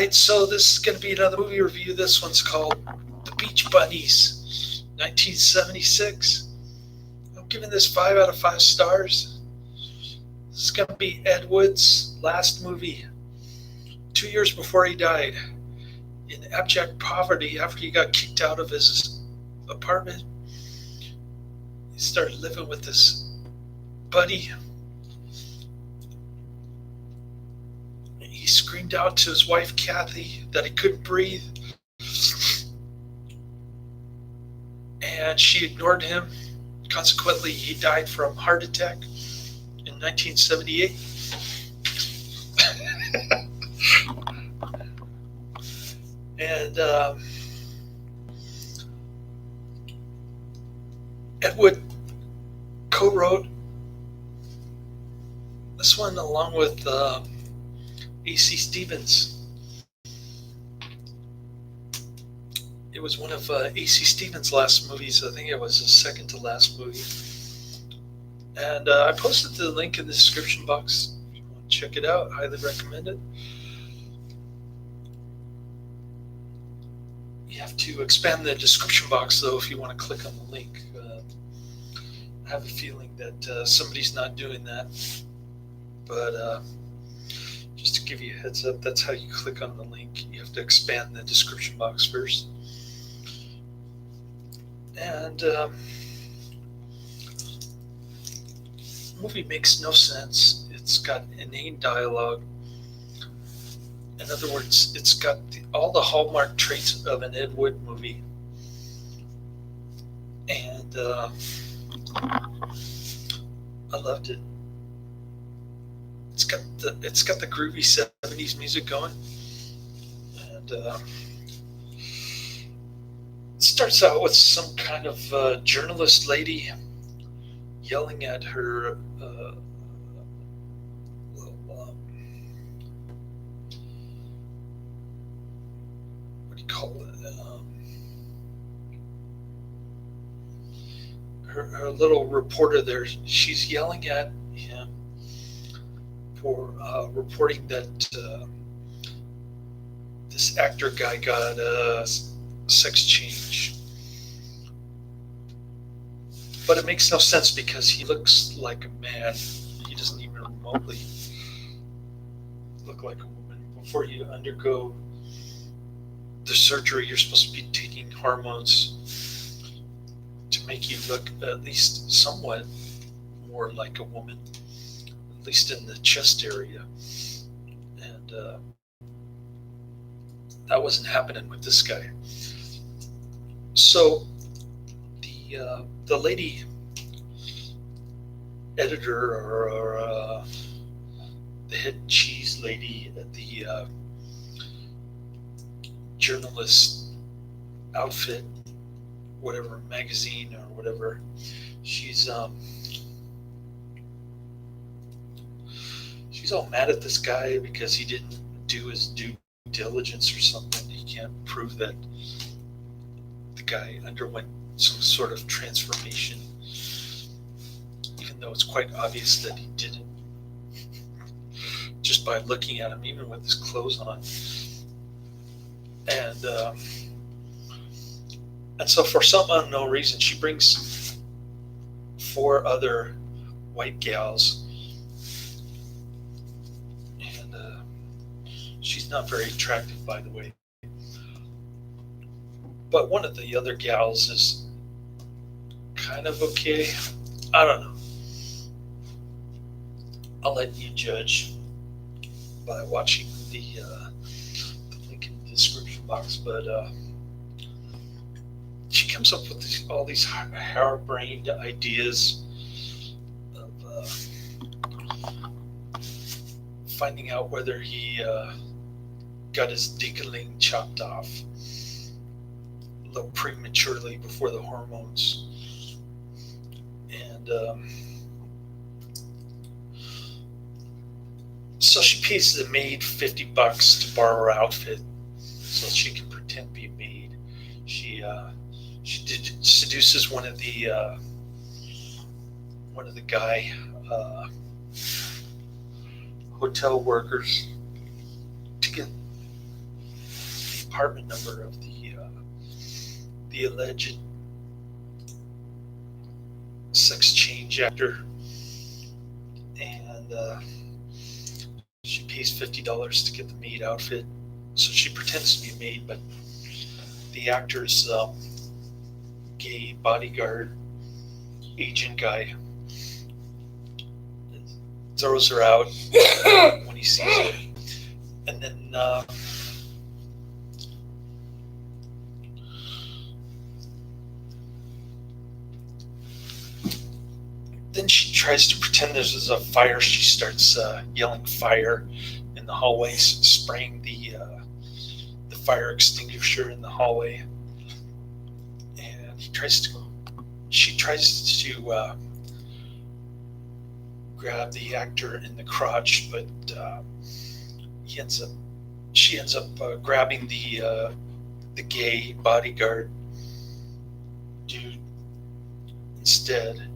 So this is going to be another movie review. This one's called The Beach Bunnies, 1976. I'm giving this 5 out of 5 stars. This is going to be Ed Wood's last movie, 2 years before he died. In abject poverty, after he got kicked out of his apartment, he started living with this buddy. He screamed out to his wife, Kathy, that he couldn't breathe. And she ignored him. Consequently, he died from heart attack in 1978. And Ed Wood co-wrote this one along with A.C. Stevens. It was one of A.C. Stevens' last movies. I think it was his second to last movie. And I posted the link in the description box. If you want to check it out, highly recommend it. You have to expand the description box, though, if you want to click on the link. I have a feeling that somebody's not doing that. But just to give you a heads up, that's how you click on the link. You have to expand the description box first. And the movie makes no sense. It's got inane dialogue. In other words, it's got all the hallmark traits of an Ed Wood movie. And I loved it. It's got the groovy 70s music going. And it starts out with some kind of journalist lady yelling at her what do you call it? Her little reporter there. She's yelling at him for reporting that this actor guy got a sex change. But it makes no sense because he looks like a man. He doesn't even remotely look like a woman. Before you undergo the surgery, you're supposed to be taking hormones to make you look at least somewhat more like a woman, at least in the chest area. And that wasn't happening with this guy. So the lady editor or the head cheese lady at the journalist outfit, whatever magazine or whatever, she's all mad at this guy because he didn't do his due diligence or something. He can't prove that the guy underwent some sort of transformation, even though it's quite obvious that he didn't, just by looking at him, even with his clothes on. And so for some unknown reason, she brings 4 other white gals, and she's not very attractive, by the way. But one of the other gals is kind of okay. I don't know. I'll let you judge by watching the link in the description box. But she comes up with all these harebrained ideas of finding out whether he got his dickling chopped off a little prematurely before the hormones. And so she pays the maid $50 to borrow her outfit so she can pretend to be a maid. She seduces one of the guy hotel workers to get apartment number of the alleged sex change actor, and she pays $50 to get the maid outfit. So she pretends to be a maid, but the actor's gay bodyguard agent guy throws her out when he sees her. And then she tries to pretend there's a fire. She starts yelling fire in the hallway, spraying the fire extinguisher in the hallway. And she tries to grab the actor in the crotch, but she ends up grabbing the gay bodyguard dude instead,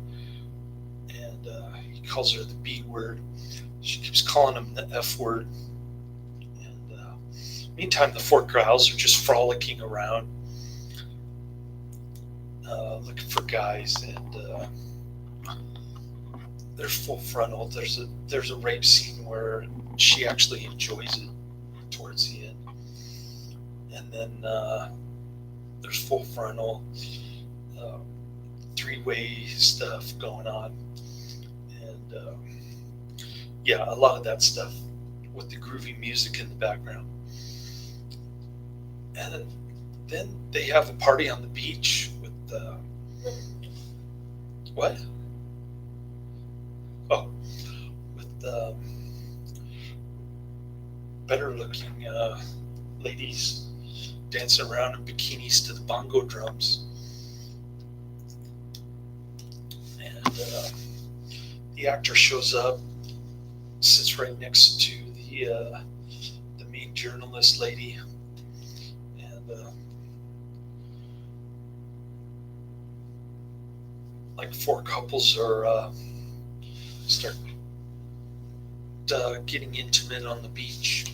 and he calls her the B word. She keeps calling him the F word. And meantime, the four gals are just frolicking around, looking for guys, and they're full frontal. There's a rape scene where she actually enjoys it towards the end, and then there's full frontal three-way stuff going on, and a lot of that stuff with the groovy music in the background. And then they have a party on the beach with what? Oh, with better-looking ladies dancing around in bikinis to the bongo drums. And the actor shows up, sits right next to the main journalist lady, and like four couples are start getting intimate on the beach.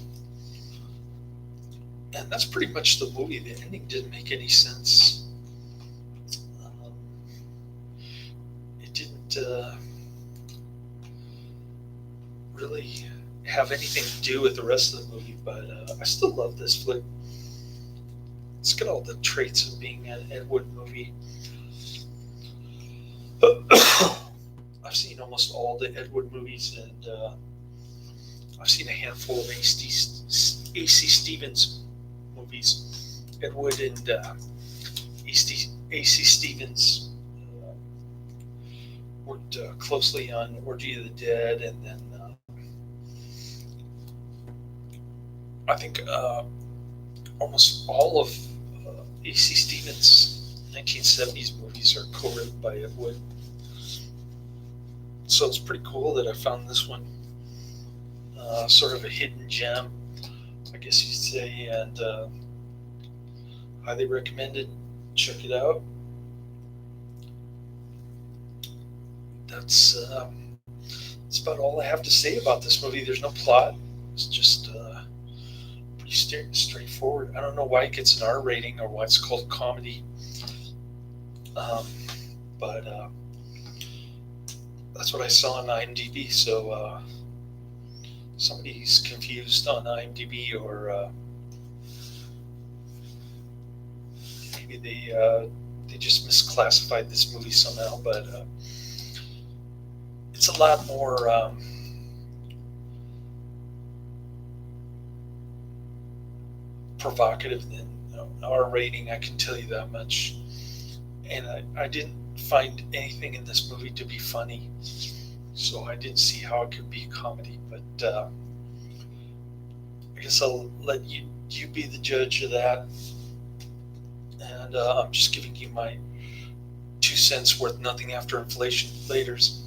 And that's pretty much the movie. The ending didn't make any sense. It didn't really have anything to do with the rest of the movie, but I still love this flick. It's got all the traits of being an Ed Wood movie. I've seen almost all the Ed Wood movies, and I've seen a handful of A.C. Stevens movies. Ed Wood and A.C. Stevens worked closely on Orgy of the Dead, and then I think almost all of A.C. Stevens' 1970s movies are co-written by Ed Wood. So it's pretty cool that I found this one, sort of a hidden gem, I guess you'd say, and highly recommended. Check it out. That's about all I have to say about this movie. There's no plot. It's just pretty straightforward. I don't know why it gets an R rating or why it's called comedy, but that's what I saw on IMDb. So somebody's confused on IMDb, or maybe they just misclassified this movie somehow. But it's a lot more provocative than R rating. I can tell you that much. And I didn't find anything in this movie to be funny, so I didn't see how it could be a comedy. But I guess I'll let you be the judge of that, and I'm just giving you my 2 cents worth nothing after inflation. Laters.